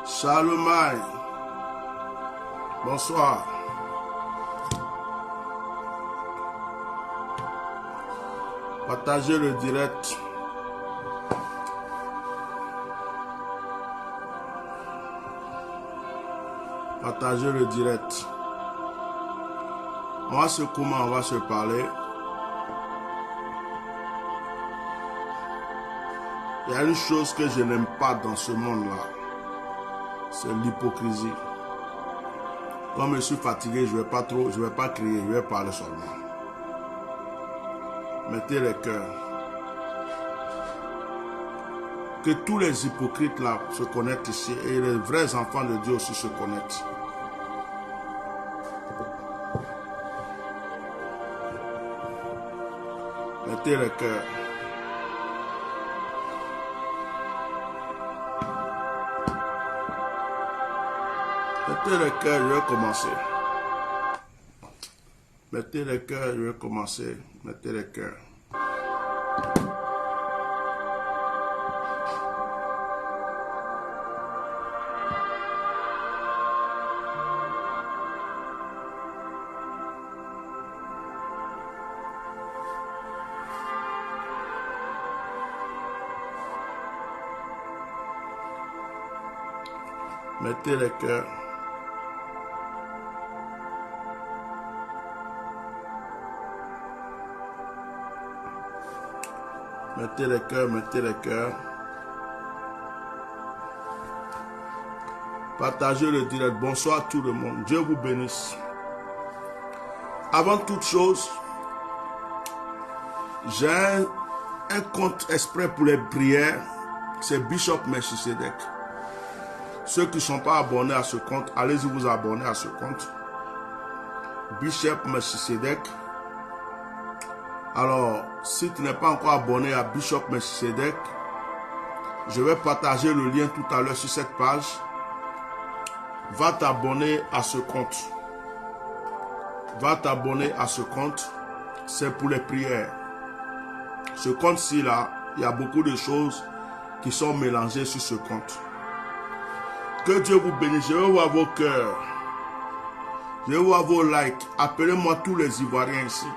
Charlemagne, bonsoir. Partagez le direct. Partagez le direct. Moi, c'est comment on va se parler. Il y a une chose que je n'aime pas dans ce monde-là. C'est l'hypocrisie. Comme je suis fatigué, je ne vais pas crier, je vais parler seulement. Mettez les cœurs. Que tous les hypocrites là se connectent ici et les vrais enfants de Dieu aussi se connectent. Mettez les cœurs. Mettez les cœurs, je vais commencer. Mettez les cœurs, je vais commencer. Mettez les cœurs. Mettez les cœurs. Mettez les cœurs, mettez les cœurs. Partagez le direct. Bonsoir à tout le monde. Dieu vous bénisse. Avant toute chose, j'ai un compte exprès pour les prières. C'est Bishop Melchisedec. Ceux qui ne sont pas abonnés à ce compte, allez-y vous abonner à ce compte. Bishop Melchisedec. Alors, si tu n'es pas encore abonné à Bishop Melchisedec, je vais partager le lien tout à l'heure sur cette page. Va t'abonner à ce compte. Va t'abonner à ce compte. C'est pour les prières. Ce compte-ci là, il y a beaucoup de choses qui sont mélangées sur ce compte. Que Dieu vous bénisse. Je veux voir vos cœurs. Je veux voir vos likes. Appelez-moi tous les Ivoiriens ici.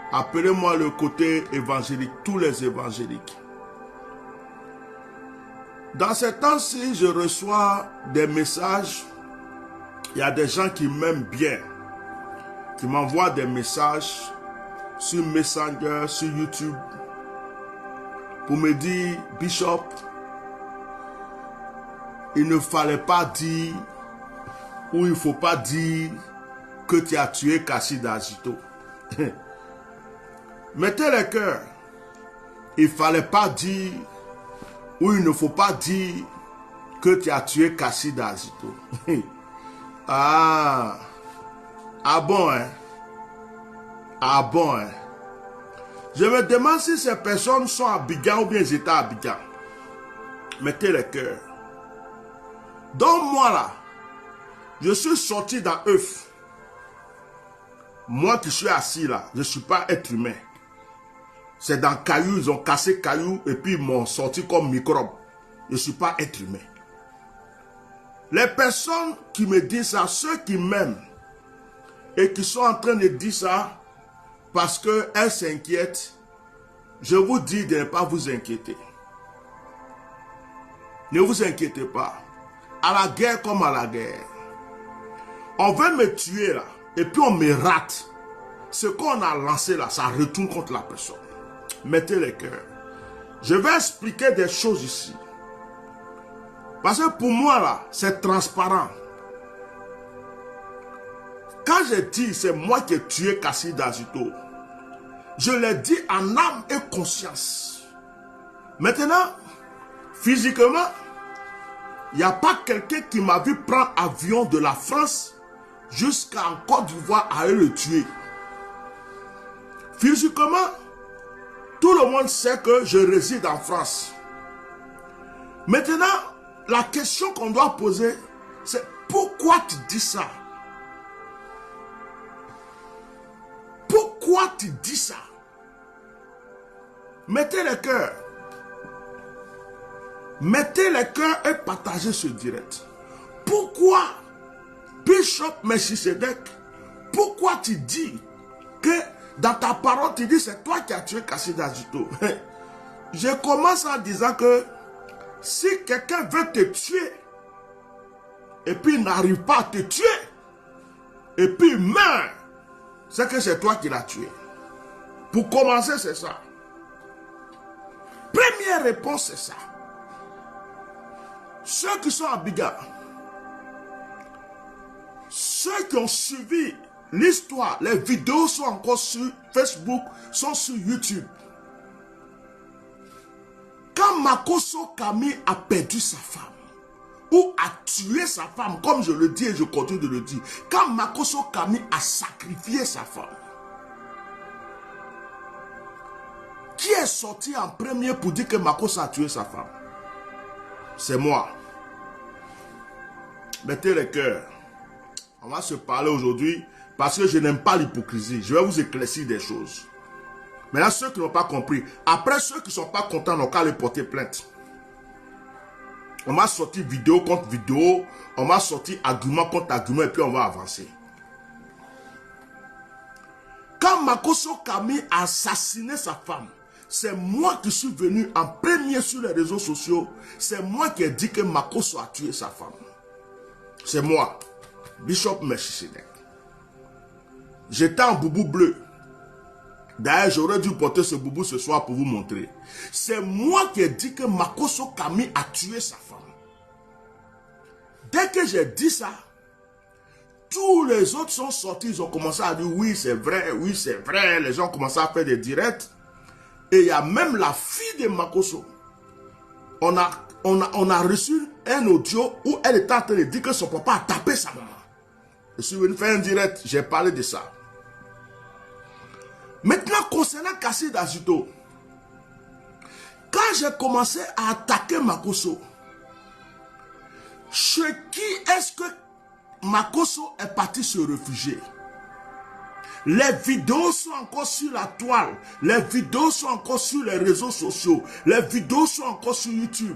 Appelez-moi le côté évangélique, tous les évangéliques. Dans ces temps-ci, je reçois des messages. Il y a des gens qui m'aiment bien, qui m'envoient des messages sur Messenger, sur YouTube, pour me dire, Bishop, il ne fallait pas dire, ou il ne faut pas dire que tu as tué Kassi Dazito. Mettez les cœurs. Il ne fallait pas dire, ou il ne faut pas dire que tu as tué Kassi Dazito. Ah bon, hein? Ah bon, hein? Je me demande si ces personnes sont à Abidjan ou bien ils étaient à Abidjan. Mettez les cœurs. Donc moi là, je suis sorti dans œuf. Moi qui suis assis là, je ne suis pas être humain. C'est dans caillou, ils ont cassé caillou et puis ils m'ont sorti comme microbe. Je ne suis pas être humain. Les personnes qui me disent ça, ceux qui m'aiment et qui sont en train de dire ça parce qu'elles s'inquiètent, je vous dis de ne pas vous inquiéter. Ne vous inquiétez pas. À la guerre comme à la guerre. On veut me tuer là et puis on me rate. Ce qu'on a lancé là, ça retourne contre la personne. Mettez les cœurs. Je vais expliquer des choses ici. Parce que pour moi là, c'est transparent. Quand je dis c'est moi qui ai tué Kassi Dazito, je l'ai dit en âme et conscience. Maintenant, physiquement, il n'y a pas quelqu'un qui m'a vu prendre avion de la France jusqu'en Côte d'Ivoire à aller le tuer. Physiquement, tout le monde sait que je réside en France. Maintenant, la question qu'on doit poser, c'est pourquoi tu dis ça? Pourquoi tu dis ça? Mettez le cœur. Mettez les cœurs et partagez ce direct. Pourquoi, Bishop Melchisedec, pourquoi tu dis que dans ta parole, tu dis c'est toi qui as tué Kassid Azito? Je commence en disant que si quelqu'un veut te tuer, et puis il n'arrive pas à te tuer, et puis il meurt, c'est que c'est toi qui l'as tué. Pour commencer, c'est ça. Première réponse, c'est ça. Ceux qui sont à Biga, ceux qui ont suivi l'histoire, les vidéos sont encore sur Facebook, sont sur YouTube. Quand Makosso Kami a perdu sa femme, ou a tué sa femme, comme je le dis et je continue de le dire, quand Makosso Kami a sacrifié sa femme, qui est sorti en premier pour dire que Makosso a tué sa femme? C'est moi. Mettez les cœurs. On va se parler aujourd'hui parce que je n'aime pas l'hypocrisie. Je vais vous éclaircir des choses. Maintenant, ceux qui n'ont pas compris, après ceux qui ne sont pas contents n'ont qu'à les porter plainte. On m'a sorti vidéo contre vidéo, on m'a sorti argument contre argument et puis on va avancer. Quand Makosso Kami a assassiné sa femme, c'est moi qui suis venu en premier sur les réseaux sociaux. C'est moi qui ai dit que Makosso a tué sa femme. C'est moi, Bishop Melchisedec. J'étais en boubou bleu. D'ailleurs, j'aurais dû porter ce boubou ce soir pour vous montrer. C'est moi qui ai dit que Makosso Kami a tué sa femme. Dès que j'ai dit ça, tous les autres sont sortis, ils ont commencé à dire oui c'est vrai, oui c'est vrai. Les gens ont commencé à faire des directs. Et il y a même la fille de Makosso. On a reçu un audio où elle était en train de dire que son papa a tapé sa maman. Je suis venu faire un direct, j'ai parlé de ça. Maintenant, concernant Kassid Azito, quand j'ai commencé à attaquer Makosso, chez qui est-ce que Makosso est parti se réfugier? Les vidéos sont encore sur la toile. Les vidéos sont encore sur les réseaux sociaux. Les vidéos sont encore sur YouTube.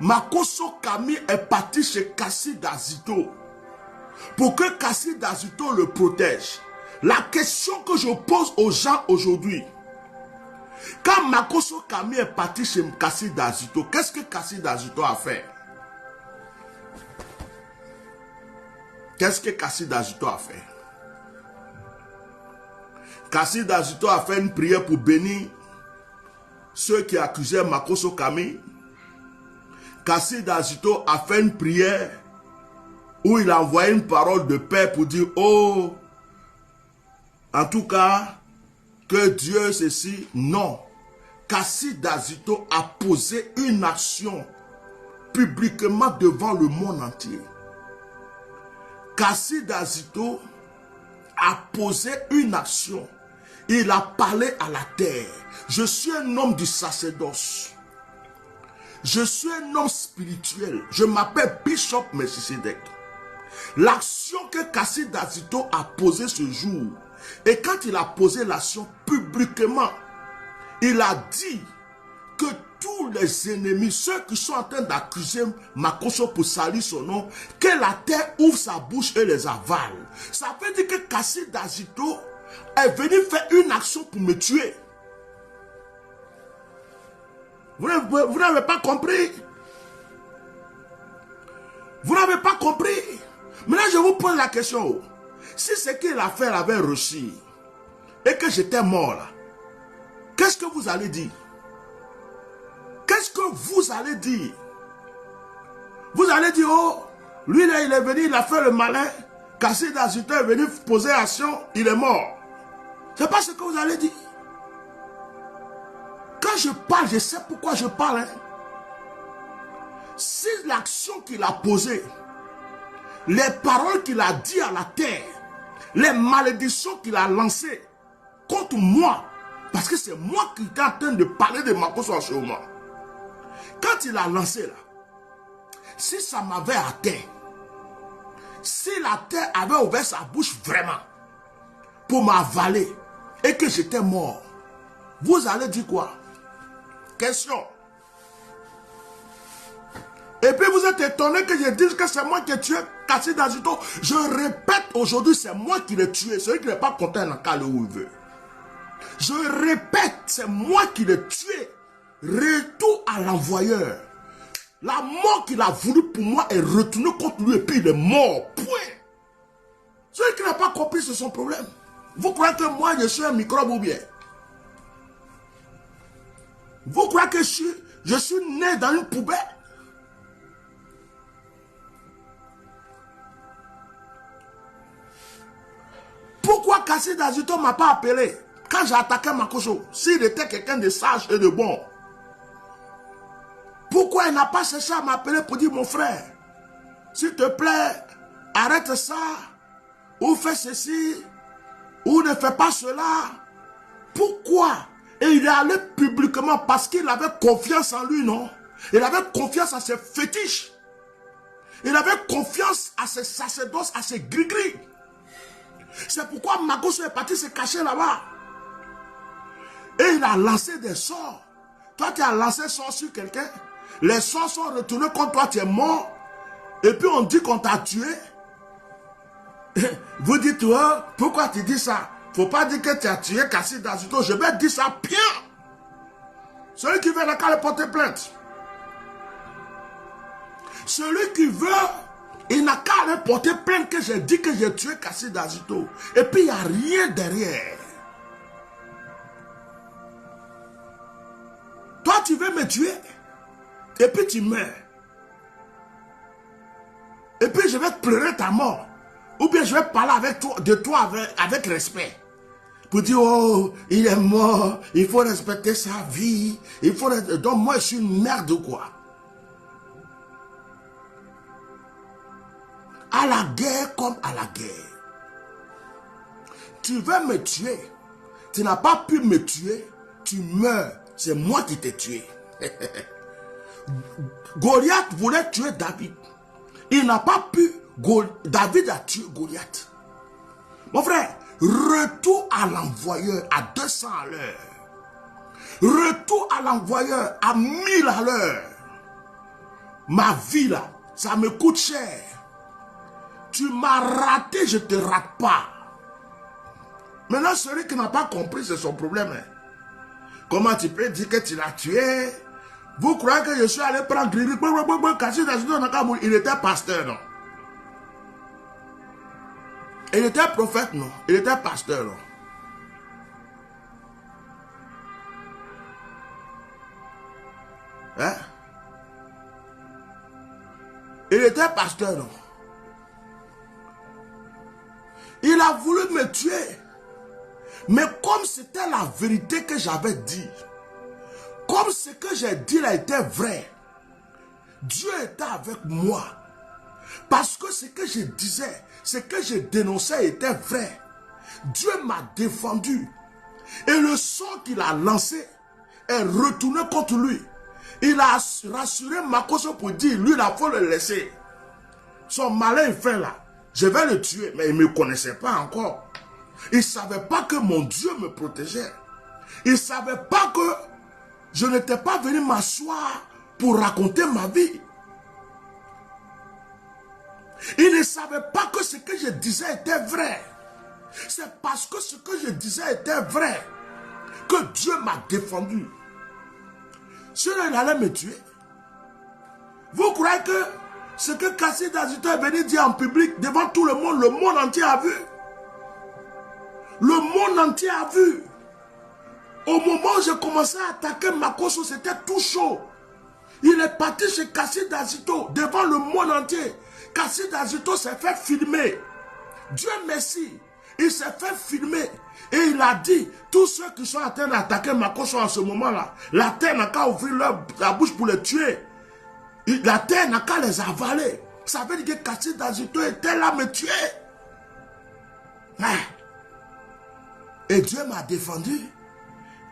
Makosso Kami est parti chez Kassid Azito pour que Kassid Azito le protège. La question que je pose aux gens aujourd'hui, quand Makosso Kami est parti chez Kassid Azito, qu'est-ce que Kassid Azito a fait? Qu'est-ce que Kassid Azito a fait? Kassid Azito a fait une prière pour bénir ceux qui accusaient Makosso Kami. Kassid Azito a fait une prière où il a envoyé une parole de paix pour dire oh, en tout cas, que Dieu ceci. Non. Kassid Azito a posé une action publiquement devant le monde entier. Kassid Azito a posé une action. Il a parlé à la terre. Je suis un homme du sacerdoce. Je suis un homme spirituel. Je m'appelle Bishop Melchisedec. L'action que Kassid Azito a posée ce jour, et quand il a posé l'action publiquement, il a dit que tous les ennemis, ceux qui sont en train d'accuser Makosso pour salir son nom, que la terre ouvre sa bouche et les avale. Ça veut dire que Kassid Azito est venu faire une action pour me tuer. Vous n'avez pas compris. Vous n'avez pas compris. Maintenant, je vous pose la question. Si c'est que l'affaire avait réussi et que j'étais mort là, qu'est-ce que vous allez dire? Qu'est-ce que vous allez dire? Vous allez dire, oh, lui là, il est venu, il a fait le malin. Kassid Azito est venu poser action, il est mort. C'est pas ce que vous allez dire. Quand je parle, je sais pourquoi je parle. Hein. Si l'action qu'il a posée, les paroles qu'il a dit à la terre, les malédictions qu'il a lancées contre moi, parce que c'est moi qui étais en train de parler de Makosso en ce moment. Quand il a lancé là, si ça m'avait atteint, si la terre avait ouvert sa bouche vraiment pour m'avaler et que j'étais mort, vous allez dire quoi? Question. Et puis vous êtes étonné que je dise que c'est moi qui ai tué Kassid Azito. Je répète aujourd'hui, c'est moi qui l'ai tué. Celui qui n'est pas content, il n'a qu'à aller où il veut. Je répète, c'est moi qui l'ai tué. Retour à l'envoyeur. La mort qu'il a voulu pour moi est retournée contre lui et puis il est mort. Point. Celui qui n'a pas compris, c'est son problème. Vous croyez que moi, je suis un microbe ou bien? Vous croyez que je suis né dans une poubelle? Pourquoi Kassid Azito ne m'a pas appelé quand j'ai attaqué Makoso? S'il était quelqu'un de sage et de bon. Pourquoi il n'a pas cherché à m'appeler pour dire mon frère, s'il te plaît, arrête ça, ou fais ceci, ou ne fais pas cela. Pourquoi? Et il est allé publiquement parce qu'il avait confiance en lui, non? Il avait confiance à ses fétiches. Il avait confiance à ses sacerdoces, à ses gris-gris. C'est pourquoi Makoso est parti se cacher là-bas. Et il a lancé des sorts. Toi, tu as lancé un sort sur quelqu'un. Les sorts sont retournés contre toi, tu es mort. Et puis on dit qu'on t'a tué. Vous dites, pourquoi tu dis ça? Faut pas dire que tu as tué Kassid Azito. Je vais dire ça bien. Celui qui veut n'a qu'à le porter plainte. Celui qui veut, il n'a qu'à le porter plainte que j'ai dit que j'ai tué Kassid Azito. Et puis il n'y a rien derrière. Toi, tu veux me tuer. Et puis tu meurs. Et puis je vais te pleurer ta mort. Ou bien je vais parler avec toi, de toi avec respect. Pour dire, oh, il est mort, il faut respecter sa vie. Donc moi je suis une merde ou quoi? À la guerre comme à la guerre. Tu veux me tuer. Tu n'as pas pu me tuer. Tu meurs. C'est moi qui t'ai tué. Goliath voulait tuer David. Il n'a pas pu. David a tué Goliath. Mon frère, retour à l'envoyeur à 200 à l'heure. Retour à l'envoyeur à 1000 à l'heure. Ma vie là, ça me coûte cher. Tu m'as raté, je ne te rate pas. Maintenant, celui qui n'a pas compris, c'est son problème. Comment tu peux dire que tu l'as tué? Vous croyez que je suis allé prendre Griri? Il était pasteur, non? Il était prophète, non? Il était pasteur, non? Hein? Il était pasteur, non? Il a voulu me tuer. Mais comme c'était la vérité que j'avais dit, comme ce que j'ai dit là était vrai, Dieu était avec moi. Parce que ce que je disais, ce que je dénonçais était vrai. Dieu m'a défendu. Et le son qu'il a lancé est retourné contre lui. Il a rassuré Makoso pour dire, lui, il faut le laisser. Son malin fait là, je vais le tuer. Mais il ne me connaissait pas encore. Il ne savait pas que mon Dieu me protégeait. Il ne savait pas que je n'étais pas venu m'asseoir pour raconter ma vie. Il ne savait pas que ce que je disais était vrai. C'est parce que ce que je disais était vrai que Dieu m'a défendu. Sinon, il allait me tuer. Vous croyez que ce que Kassid Azito est venu dire en public devant tout le monde entier a vu? Le monde entier a vu. Au moment où j'ai commencé à attaquer Makoso, c'était tout chaud. Il est parti chez Kassid Azito devant le monde entier. Kassid Azito s'est fait filmer. Dieu merci. Il s'est fait filmer. Et il a dit, tous ceux qui sont en train d'attaquer Makoso en ce moment-là, la terre n'a qu'à ouvrir la bouche pour les tuer. La terre n'a qu'à les avaler. Ça veut dire que Kassid Azito était là me tuer. Et Dieu m'a défendu.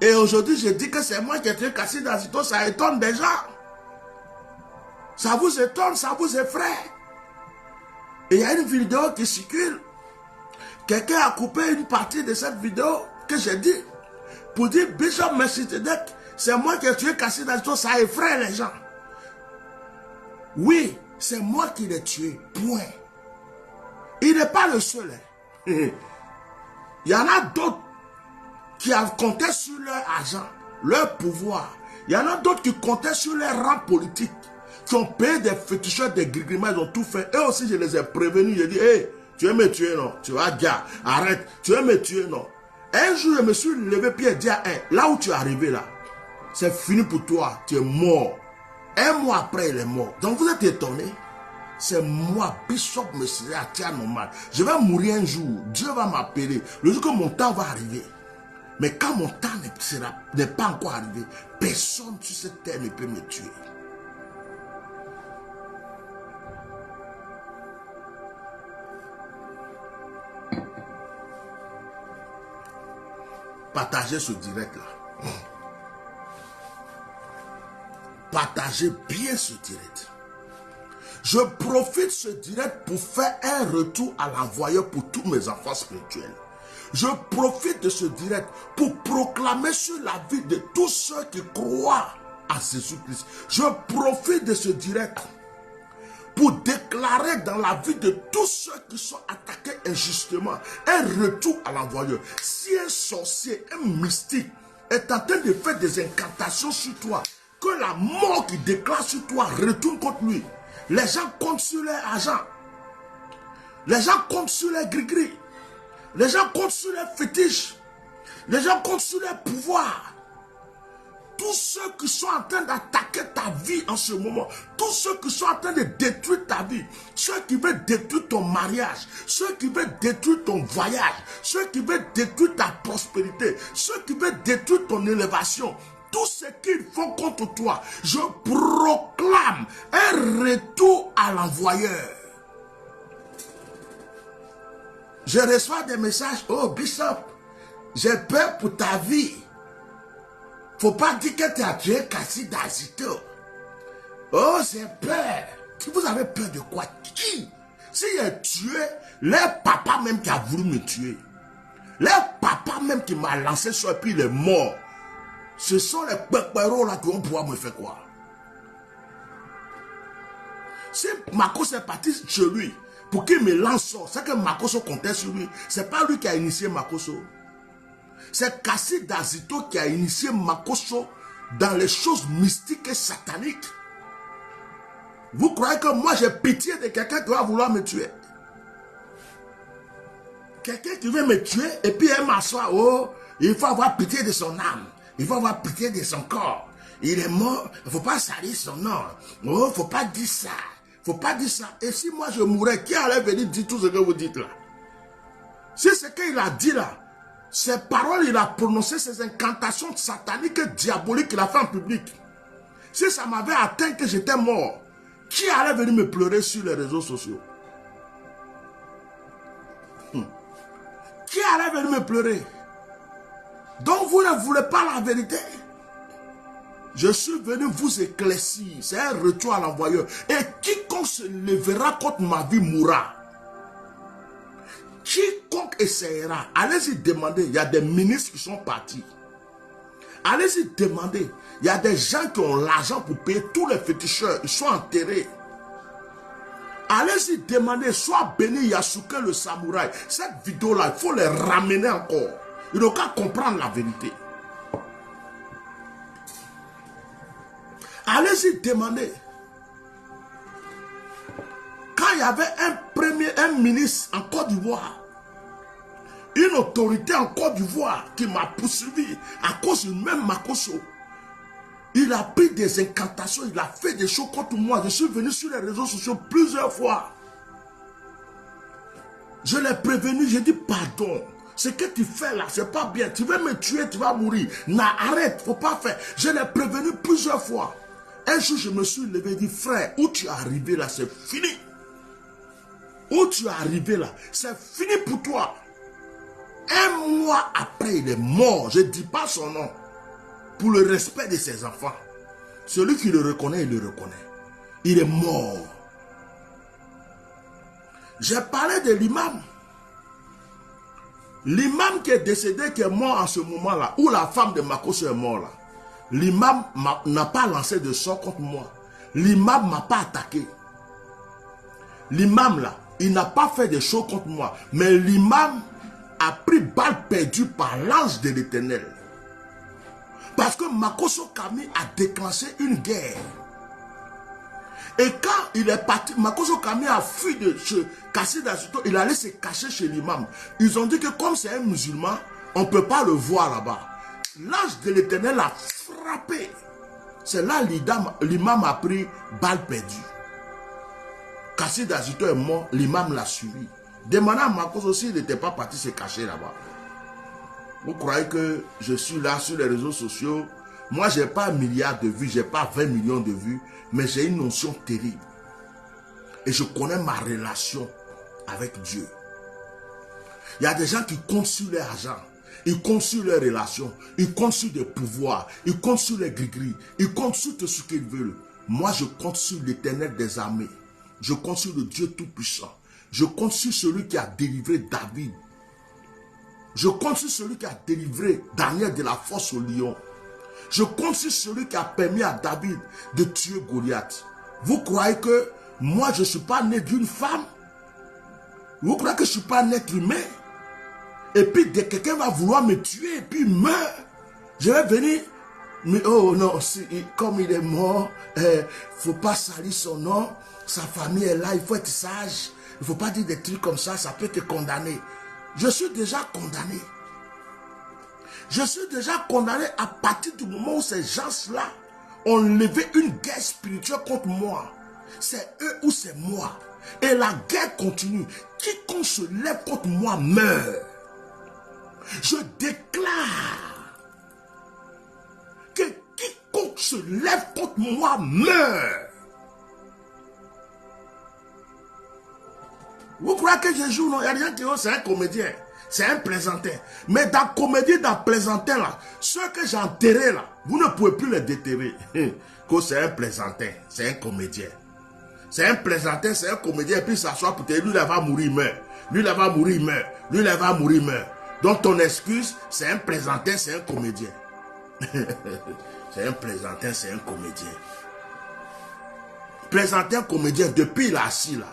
Et aujourd'hui, je dis que c'est moi qui ai tué Kassid Azito. Ça étonne des gens. Ça vous étonne, ça vous effraie. Et il y a une vidéo qui circule. Quelqu'un a coupé une partie de cette vidéo que j'ai dit. Pour dire, Bishop Melchizedek, c'est moi qui ai tué Kassid Azito. Ça effraie les gens. Oui, c'est moi qui l'ai tué. Point. Il n'est pas le seul. Il y en a d'autres qui comptaient sur leur argent, leur pouvoir. Il y en a d'autres qui comptaient sur leur rang politique, qui ont payé des féticheurs, des grigriments, ils ont tout fait. Eux aussi, je les ai prévenus. J'ai dit, hey, tu veux me tuer, non? Tu vas, gars, arrête. Tu veux me tuer, non? Un jour, je me suis levé pied et dit à un, là où tu es arrivé, là, c'est fini pour toi, tu es mort. Un mois après, il est mort. Donc, vous êtes étonné? C'est moi, Bishop Messie Atianomad. Je vais mourir un jour. Dieu va m'appeler. Le jour que mon temps va arriver. Mais quand mon temps n'est pas encore arrivé, personne sur cette terre ne peut me tuer. Partagez ce direct-là. Partagez bien ce direct. Je profite de ce direct pour faire un retour à l'envoyeur pour tous mes enfants spirituels. Je profite de ce direct pour proclamer sur la vie de tous ceux qui croient à Jésus-Christ. Je profite de ce direct pour déclarer dans la vie de tous ceux qui sont attaqués injustement un retour à l'envoyeur. Si un sorcier, un mystique est en train de faire des incantations sur toi, que la mort qui déclare sur toi retourne contre lui. Les gens comptent sur leur argent. Les gens comptent sur leur gris-gris. Les gens comptent sur leurs fétiches. Les gens comptent sur leur pouvoir. Tous ceux qui sont en train d'attaquer ta vie en ce moment, tous ceux qui sont en train de détruire ta vie, ceux qui veulent détruire ton mariage, ceux qui veulent détruire ton voyage, ceux qui veulent détruire ta prospérité, ceux qui veulent détruire ton élévation, tout ce qu'ils font contre toi, je proclame un retour à l'envoyeur. Je reçois des messages, oh Bishop, j'ai peur pour ta vie. Faut pas dire que tu as tué Kassi Dazito. Oh, j'ai peur. Vous avez peur de quoi? Qui? Si j'ai tué, leur papa même qui a voulu me tuer, leur papa même qui m'a lancé sur et puis il est mort. Ce sont les pépéros là qui vont pouvoir me faire quoi? Si Makos est parti chez lui pour qu'il me lance, c'est que Makoso comptait sur lui. C'est pas lui qui a initié Makoso. C'est Kassi Dazito qui a initié Makoso dans les choses mystiques et sataniques. Vous croyez que moi j'ai pitié de quelqu'un qui va vouloir me tuer? Quelqu'un qui veut me tuer et puis elle m'assoit, oh, il faut avoir pitié de son âme. Il faut avoir pitié de son corps. Il est mort, il ne faut pas salir son nom. Oh, il ne faut pas dire ça. Il ne faut pas dire ça. Et si moi je mourais, qui allait venir dire tout ce que vous dites là? Si ce qu'il a dit là, ces paroles, il a prononcé ces incantations sataniques et diaboliques qu'il a fait en public. Si ça m'avait atteint que j'étais mort, qui allait venir me pleurer sur les réseaux sociaux? Qui allait venir me pleurer? Donc vous ne voulez pas la vérité. Je suis venu vous éclaircir. C'est un retour à l'envoyeur. Et quiconque se lèvera contre ma vie mourra. Quiconque essaiera, allez-y demander. Il y a des ministres qui sont partis. Allez-y demander. Il y a des gens qui ont l'argent pour payer tous les féticheurs. Ils sont enterrés. Allez-y demander. Soit béni Yasuke le samouraï. Cette vidéo-là, il faut les ramener encore. Ils n'ont qu'à comprendre la vérité. Allez-y demander. Quand il y avait un ministre en Côte d'Ivoire, une autorité en Côte d'Ivoire qui m'a poursuivi à cause du même Makoso, il a pris des incantations, il a fait des choses contre moi. Je suis venu sur les réseaux sociaux plusieurs fois. Je l'ai prévenu, j'ai dit pardon. Ce que tu fais là, c'est pas bien. Tu veux me tuer, tu vas mourir. Non, arrête, faut pas faire. Je l'ai prévenu plusieurs fois. Un jour, je me suis levé et dit, frère, où tu es arrivé là, c'est fini. Où tu es arrivé là, c'est fini pour toi. Un mois après, il est mort. Je ne dis pas son nom. Pour le respect de ses enfants. Celui qui le reconnaît, il le reconnaît. Il est mort. J'ai parlé de l'imam. L'imam qui est décédé, qui est mort en ce moment-là, où la femme de Makoso est morte là. L'imam n'a pas lancé de sort contre moi. L'imam ne m'a pas attaqué. L'imam là, il n'a pas fait des choses contre moi. Mais l'imam a pris balle perdue par l'ange de l'Éternel. Parce que Makoso Kami a déclenché une guerre. Et quand il est parti, Makoso Kami a fui de se casser dans ce temps, il allait se cacher chez l'imam. Ils ont dit que comme c'est un musulman, on ne peut pas le voir là-bas. L'ange de l'Éternel a frappé. C'est là l'imam a pris balle perdue. Kassid Azito est mort, l'imam l'a suivi. Demandez à Makoso aussi, il n'était pas parti se cacher là-bas. Vous croyez que je suis là sur les réseaux sociaux? Moi, je n'ai pas 1 milliard de vues, je n'ai pas 20 millions de vues, mais j'ai une notion terrible. Et je connais ma relation avec Dieu. Il y a des gens qui comptent sur leur argent, ils comptent sur leurs relations, ils comptent sur des pouvoirs, ils comptent sur les gris-gris, ils comptent sur tout ce qu'ils veulent. Moi, je compte sur l'Éternel des armées. Je compte sur le Dieu Tout-Puissant. Je compte sur celui qui a délivré David. Je compte sur celui qui a délivré Daniel de la fosse au lion. Je compte sur celui qui a permis à David de tuer Goliath. Vous croyez que moi, je ne suis pas né d'une femme? Vous croyez que je ne suis pas un être humain? Et puis, quelqu'un va vouloir me tuer et puis il meurt. Je vais venir... Mais oh non, comme il est mort, il ne faut pas salir son nom. Sa famille est là, il faut être sage. Il ne faut pas dire des trucs comme ça, ça peut te condamner. Je suis déjà condamné. Je suis déjà condamné à partir du moment où ces gens-là ont levé une guerre spirituelle contre moi. C'est eux ou c'est moi. Et la guerre continue. Quiconque se lève contre moi meurt. Je déclare que quiconque se lève contre moi meurt. Vous croyez que je joue? Non, il y a des gens qui disent c'est un comédien, c'est un plaisantin. Mais dans la comédie, dans le plaisantin là, ceux que j'ai enterrés là, vous ne pouvez plus les déterrer. Que c'est un plaisantin, c'est un comédien. C'est un plaisantin, c'est un comédien, et puis il s'assoit pour te dire, lui là va mourir, il meurt. Lui là va mourir, il meurt. Lui là va mourir, il meurt. Donc ton excuse, c'est un plaisantin, c'est un comédien. C'est un plaisantin, c'est un comédien. Plaisantin, comédien, depuis il est assis là.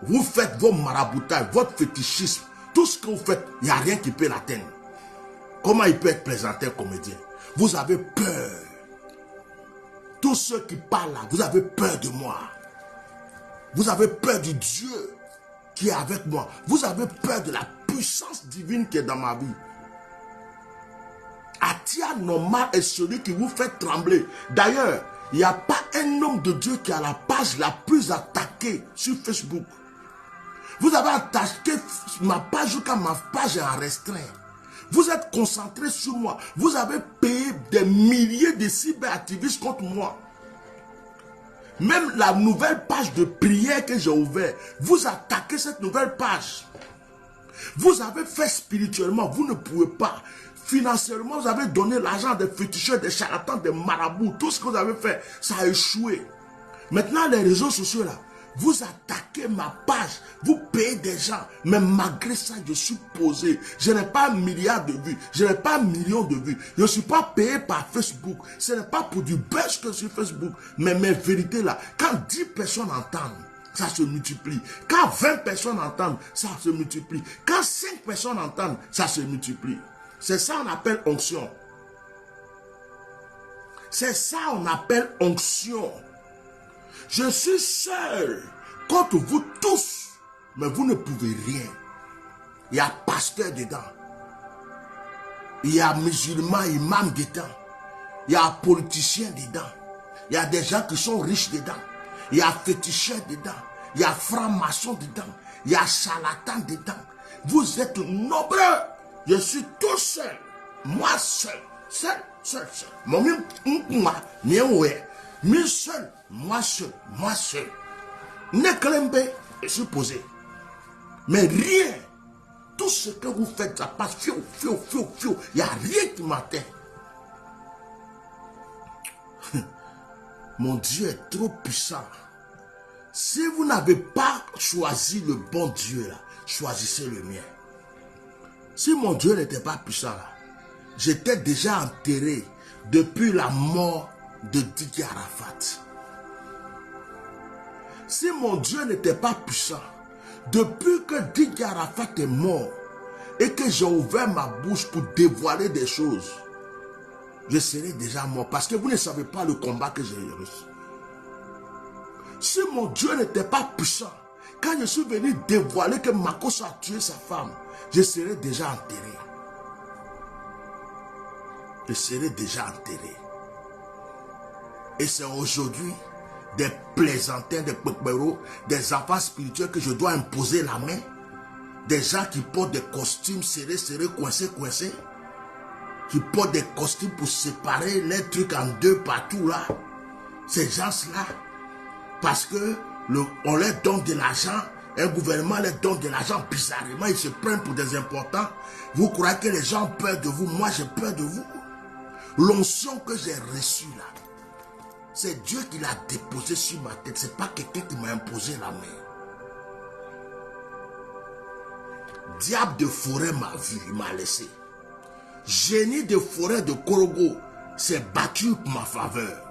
Vous faites vos maraboutages, votre fétichisme, tout ce que vous faites, il n'y a rien qui peut l'atteindre. Comment il peut être plaisantin, comédien? Vous avez peur. Tous ceux qui parlent là, vous avez peur de moi. Vous avez peur du Dieu qui est avec moi. Vous avez peur de la puissance divine qui est dans ma vie. Atia Normal est celui qui vous fait trembler. D'ailleurs, il n'y a pas un homme de Dieu qui a la page la plus attaquée sur Facebook. Vous avez attaqué ma page jusqu'à ma page en restreint. Vous êtes concentré sur moi. Vous avez payé des milliers de cyberactivistes contre moi. Même la nouvelle page de prière que j'ai ouverte, vous attaquez cette nouvelle page. Vous avez fait spirituellement, vous ne pouvez pas. Financièrement, vous avez donné l'argent des féticheurs, des charlatans, des marabouts. Tout ce que vous avez fait, ça a échoué. Maintenant, les réseaux sociaux là, vous attaquez ma page, vous payez des gens, mais malgré ça, je suis posé. Je n'ai pas 1 milliard de vues, je n'ai pas 1 million de vues. Je ne suis pas payé par Facebook. Ce n'est pas pour du buzz que sur Facebook. Mais mes vérités là, quand 10 personnes entendent, ça se multiplie. Quand 20 personnes entendent, ça se multiplie. Quand 5 personnes entendent, ça se multiplie. C'est ça qu'on appelle onction. C'est ça qu'on appelle onction. Je suis seul contre vous tous, mais vous ne pouvez rien. Il y a pasteur dedans. Il y a musulman, imam dedans. Il y a politicien dedans. Il y a des gens qui sont riches dedans. Il y a féticheurs dedans. Il y a francs-maçons dedans. Il y a charlatans dedans. Vous êtes nombreux. Je suis tout seul. Moi seul. Seul. Moi seul. Moi seul. Neklembe, je suis posé. Mais rien. Tout ce que vous faites, ça passe fiou. Il n'y a rien qui m'atteint. Mon Dieu est trop puissant. Si vous n'avez pas choisi le bon Dieu, là, choisissez le mien. Si mon Dieu n'était pas puissant, là, j'étais déjà enterré depuis la mort de Didier Arafat. Si mon Dieu n'était pas puissant, depuis que Didier Arafat est mort et que j'ai ouvert ma bouche pour dévoiler des choses, je serais déjà mort parce que vous ne savez pas le combat que j'ai reçu. Si mon Dieu n'était pas puissant, quand je suis venu dévoiler que Makosso a tué sa femme, je serais déjà enterré. Je serais déjà enterré. Et c'est aujourd'hui des plaisantins, des peuperos, des enfants spirituels que je dois imposer la main. Des gens qui portent des costumes serrés, coincés, qui portent des costumes pour séparer les trucs en deux partout là. Ces gens-là, parce que on leur donne de l'argent, un gouvernement leur donne de l'argent bizarrement, ils se prennent pour des importants. Vous croyez que les gens ont peur de vous? Moi j'ai peur de vous. L'onction que j'ai reçue là, c'est Dieu qui l'a déposée sur ma tête. C'est pas quelqu'un qui m'a imposé la main. Diable de forêt m'a vu, il m'a laissé. Génie de forêt de Korogo s'est battu pour ma faveur.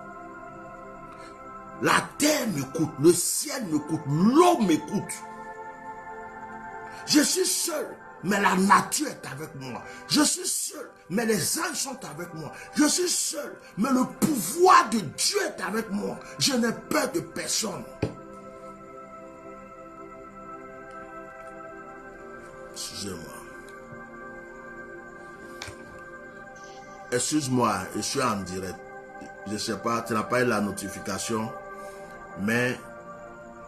La terre m'écoute, le ciel m'écoute, l'eau m'écoute. Je suis seul, mais la nature est avec moi. Je suis seul, mais les anges sont avec moi. Je suis seul, mais le pouvoir de Dieu est avec moi. Je n'ai peur de personne. Excusez-moi. Excuse-moi, je suis en direct. Je ne sais pas, tu n'as pas eu la notification, mais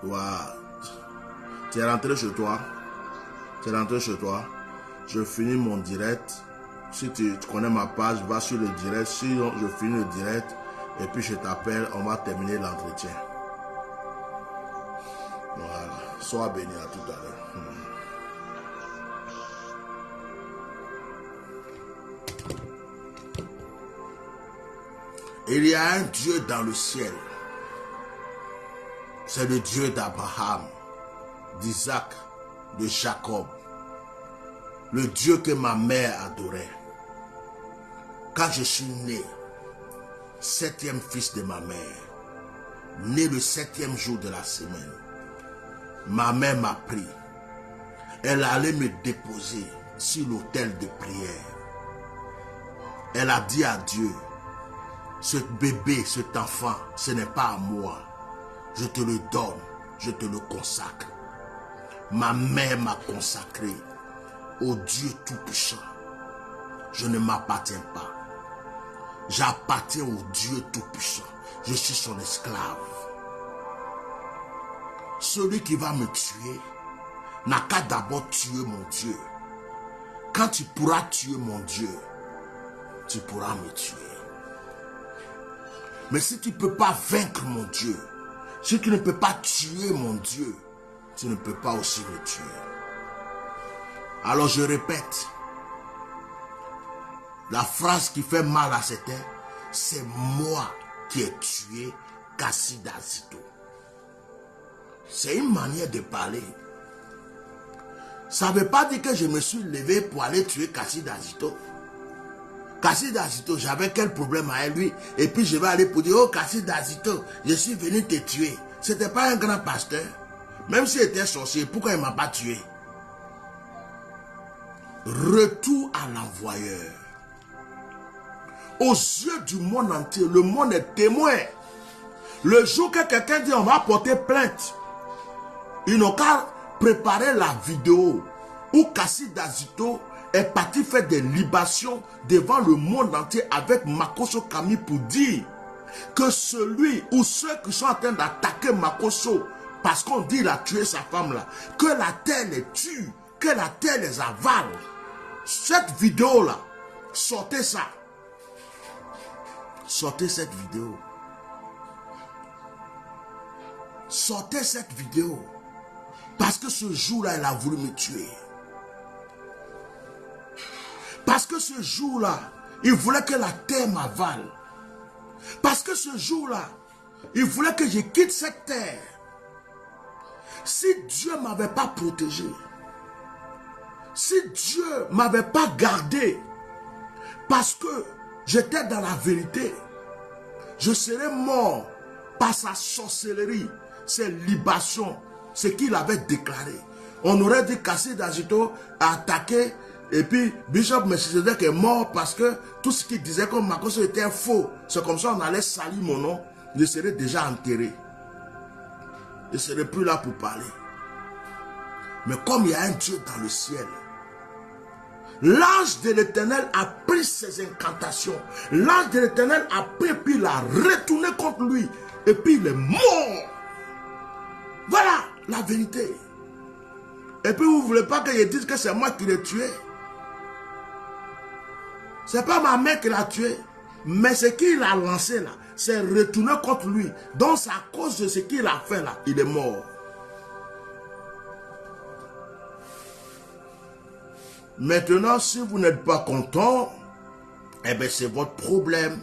voilà. Tu es rentré chez toi. Tu es rentré chez toi. Je finis mon direct. Si tu connais ma page, va sur le direct. Sinon, je finis le direct et puis je t'appelle. On va terminer l'entretien. Voilà. Sois béni, à tout à l'heure. Il y a un Dieu dans le ciel. C'est le Dieu d'Abraham, d'Isaac, de Jacob. Le Dieu que ma mère adorait. Quand je suis né, 7e fils de ma mère, né le 7e jour de la semaine, ma mère m'a pris. Elle allait me déposer sur l'autel de prière. Elle a dit à Dieu, ce bébé, cet enfant, ce n'est pas à moi. Je te le donne, je te le consacre. Ma mère m'a consacré au Dieu Tout-Puissant. Je ne m'appartiens pas. J'appartiens au Dieu Tout-Puissant. Je suis son esclave. Celui qui va me tuer n'a qu'à d'abord tuer mon Dieu. Quand tu pourras tuer mon Dieu, tu pourras me tuer. Mais si tu ne peux pas vaincre mon Dieu, si tu ne peux pas tuer mon Dieu, tu ne peux pas aussi me tuer. Alors je répète, la phrase qui fait mal à certains, c'est moi qui ai tué Kassida Zito. C'est une manière de parler. Ça ne veut pas dire que je me suis levé pour aller tuer Kassida Zito. Kassida Zito, j'avais quel problème avec lui? Et puis je vais aller pour dire, oh Kassida Zito, je suis venu te tuer. C'était pas un grand pasteur. Même s'il était sorcier, pourquoi il ne m'a pas tué? Retour à l'envoyeur. Aux yeux du monde entier, le monde est témoin. Le jour que quelqu'un dit on va porter plainte, ils n'ont qu'à préparer la vidéo où Kassida Zito est parti faire des libations devant le monde entier avec Makosso Kami pour dire que celui ou ceux qui sont en train d'attaquer Makosso parce qu'on dit qu'il a tué sa femme là, que la terre les tue, que la terre les avale. Cette vidéo là, sortez ça. Sortez cette vidéo. Sortez cette vidéo. Parce que ce jour-là, il a voulu me tuer. Parce que ce jour-là, il voulait que la terre m'avale. Parce que ce jour-là, il voulait que je quitte cette terre. Si Dieu ne m'avait pas protégé, si Dieu ne m'avait pas gardé, parce que j'étais dans la vérité, Je serai mort par sa sorcellerie, ses libations, ce qu'il avait déclaré. On aurait dit Kassid Agito a attaqué et puis Bishop Melchisedec est mort parce que tout ce qu'il disait comme Makosso était faux. C'est comme ça on allait salir mon nom. Je serais déjà enterré. Je ne serai plus là pour parler. Mais comme il y a un Dieu dans le ciel, l'ange de l'Éternel a pris ses incantations. L'ange de l'Éternel a pris puis il a retourné contre lui. Et puis il est mort. Voilà la vérité. Et puis vous ne voulez pas que je dise que c'est moi qui l'ai tué. Ce n'est pas ma mère qui l'a tué. Mais ce qu'il a lancé là, c'est retourné contre lui. Donc c'est à cause de ce qu'il a fait là, il est mort. Maintenant, si vous n'êtes pas content, eh bien c'est votre problème.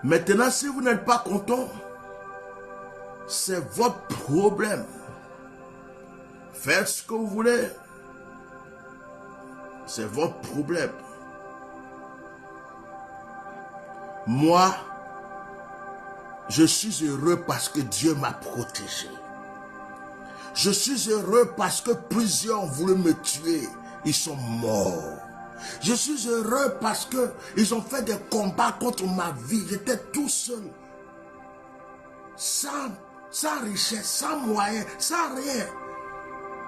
Maintenant, si vous n'êtes pas content, c'est votre problème. Faites ce que vous voulez. C'est votre problème. Moi, je suis heureux parce que Dieu m'a protégé. Je suis heureux parce que plusieurs ont voulu me tuer. Ils sont morts. Je suis heureux parce que ils ont fait des combats contre ma vie. J'étais tout seul. Sans richesse, sans moyens, sans rien.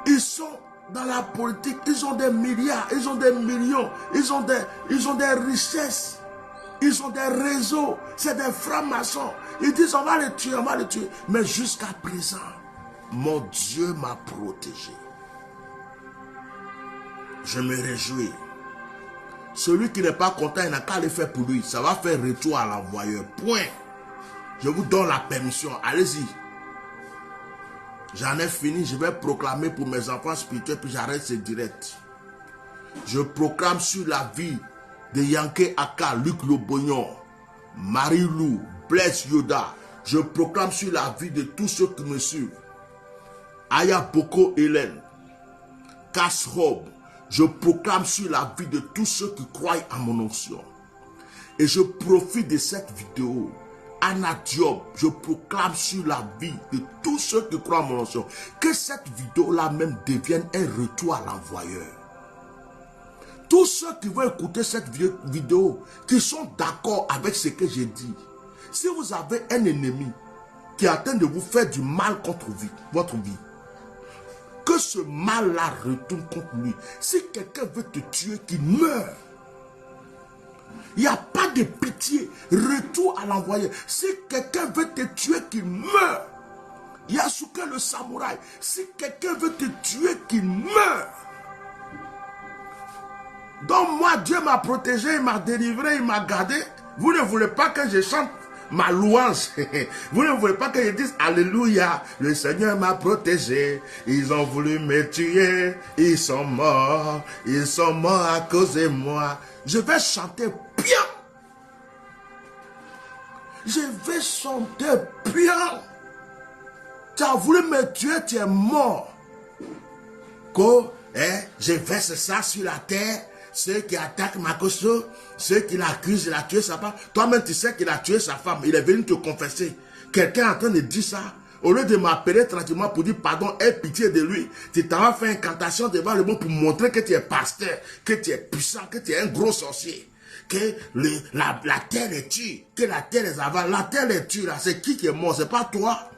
Ils sont dans la politique. Ils ont des milliards, ils ont des millions. Ils ont des richesses. Ils ont des réseaux. C'est des francs-maçons. Ils disent on va les tuer, on va les tuer. Mais jusqu'à présent, mon Dieu m'a protégé. Je me réjouis. Celui qui n'est pas content, il n'a qu'à le faire pour lui. Ça va faire retour à l'envoyeur. Point. Je vous donne la permission. Allez-y. J'en ai fini. Je vais proclamer pour mes enfants spirituels, puis j'arrête ce direct. Je proclame sur la vie de Yankee Aka, Luc Lobognon, Marie-Lou, Blaise Yoda. Je proclame sur la vie de tous ceux qui me suivent. Aya Boko Hélène, Casse-Robe. Je proclame sur la vie de tous ceux qui croient à mon onction. Et je profite de cette vidéo. Anna Diop, je proclame sur la vie de tous ceux qui croient à mon onction. Que cette vidéo-là même devienne un retour à l'envoyeur. Tous ceux qui vont écouter cette vidéo, qui sont d'accord avec ce que j'ai dit. Si vous avez un ennemi qui est en train de vous faire du mal contre votre vie, que ce mal-là retourne contre lui. Si quelqu'un veut te tuer, qu'il meure. Il n'y a pas de pitié. Retour à l'envoyeur. Si quelqu'un veut te tuer, qu'il meure. Yasuke le samouraï. Si quelqu'un veut te tuer, qu'il meure. Donc moi, Dieu m'a protégé, il m'a délivré, il m'a gardé. Vous ne voulez pas que je chante ma louange. Vous ne voulez pas que je dise Alléluia, le Seigneur m'a protégé. Ils ont voulu me tuer, ils sont morts à cause de moi. Je vais chanter bien. Je vais chanter bien. Tu as voulu me tuer, tu es mort. Je verse ça sur la terre. Ceux qui attaquent Makosso, ceux qui l'accusent, il a tué sa femme. Toi-même, tu sais qu'il a tué sa femme. Il est venu te confesser. Quelqu'un est en train de dire ça. Au lieu de m'appeler tranquillement pour dire pardon, aie pitié de lui, tu t'en fait une incantation devant le monde pour montrer que tu es pasteur, que tu es puissant, que tu es un gros sorcier. Que la terre est tue, que la terre est avare. La terre est tue, là. C'est qui est mort? C'est pas toi.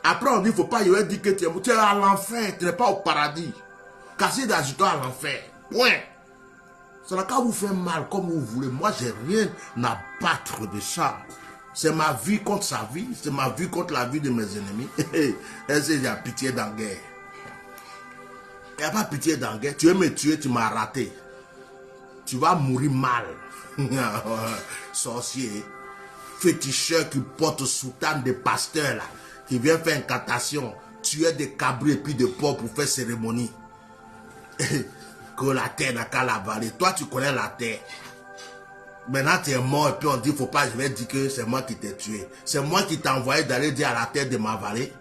Après, on dit, il ne faut pas dire que tu es mort. Tu es à l'enfer, tu n'es pas au paradis. Kassid Agito à l'enfer. Point. Ça n'a qu'à vous faire mal comme vous voulez. Moi, j'ai rien à battre de ça. C'est ma vie contre sa vie. C'est ma vie contre la vie de mes ennemis. Est-ce qu'il y a pitié dans la guerre? Il n'y a pas pitié dans la guerre. Tu veux me tuer, tu m'as raté. Tu vas mourir mal. Sorcier. Féticheur qui porte soutane de pasteur là. Qui vient faire incantation. Tuer des cabris et puis des porcs pour faire cérémonie. Que la terre n'a qu'à l'avaler. Toi, tu connais la terre. Maintenant, tu es mort et puis on dit, faut pas, je vais dire que c'est moi qui t'ai tué. C'est moi qui t'ai envoyé d'aller dire à la terre de m'avaler.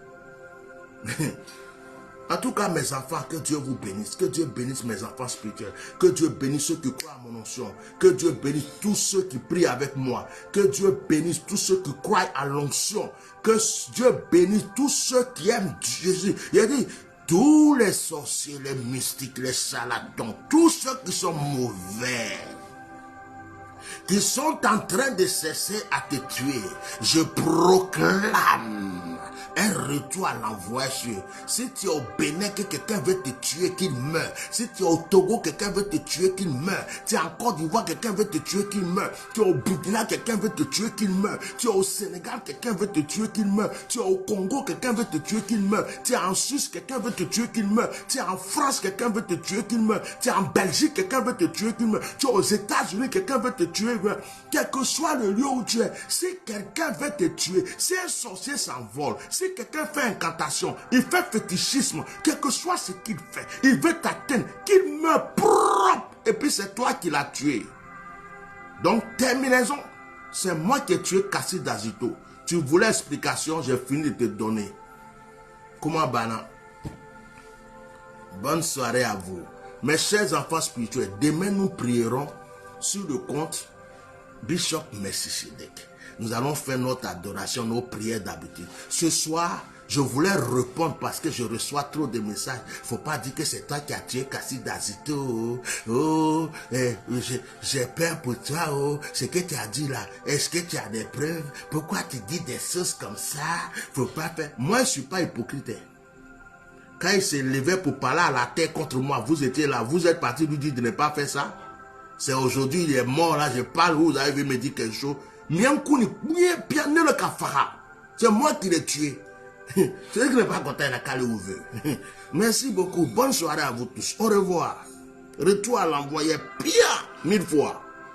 En tout cas, mes enfants, que Dieu vous bénisse. Que Dieu bénisse mes enfants spirituels. Que Dieu bénisse ceux qui croient à mon onction. Que Dieu bénisse tous ceux qui prient avec moi. Que Dieu bénisse tous ceux qui croient à l'onction. Que Dieu bénisse tous ceux qui aiment Jésus. Il a dit, tous les sorciers, les mystiques, les charlatans, tous ceux qui sont mauvais, qui sont en train de cesser à te tuer, je proclame un retour à l'envoi sur. Si tu es au Bénin, que quelqu'un veut te tuer, qu'il meure. Si tu es au Togo, quelqu'un veut te tuer, qu'il meure. Tu es en Côte d'Ivoire, quelqu'un veut te tuer, qu'il meure. Tu es au Burkina, quelqu'un veut te tuer, qu'il meure. Tu es au Sénégal, quelqu'un veut te tuer, qu'il meure. Tu es au Congo, quelqu'un veut te tuer, qu'il meure. Tu es en Suisse, quelqu'un veut te tuer, qu'il meure. Tu es en France, quelqu'un veut te tuer, qu'il meure. Tu es en Belgique, quelqu'un veut te tuer, qu'il meure. Tu es aux États-Unis, quelqu'un veut te tuer, quel que soit le lieu où tu es. Si quelqu'un veut te tuer, si un sorcier s'envole, si quelqu'un fait incantation, il fait fétichisme, quel que soit ce qu'il fait, il veut t'atteindre, qu'il meure propre, et puis c'est toi qui l'as tué. Donc terminaison, c'est moi qui ai tué Kassi Dazito. Tu voulais explication, j'ai fini de te donner. Comment Bana? Bonne soirée à vous. Mes chers enfants spirituels, demain nous prierons sur le compte Bishop Melchisedec. Nous allons faire notre adoration, nos prières d'habitude. Ce soir, je voulais répondre parce que je reçois trop de messages. Faut pas dire que c'est toi qui as tué Kassi Dazito. J'ai peur pour toi. Ce que tu as dit là, est-ce que tu as des preuves? Pourquoi tu dis des choses comme ça? Faut pas faire. Moi, je suis pas hypocrite. Quand il s'est levé pour parler à la terre contre moi, vous étiez là, vous êtes parti lui dire de ne pas faire ça. C'est aujourd'hui, il est mort là, je parle, vous avez me dire quelque chose. C'est moi qui l'ai tué. C'est vrai que je n'ai pas content la cale où veut. Merci beaucoup. Bonne soirée à vous tous. Au revoir. Retour à l'envoyé pire 1000 fois.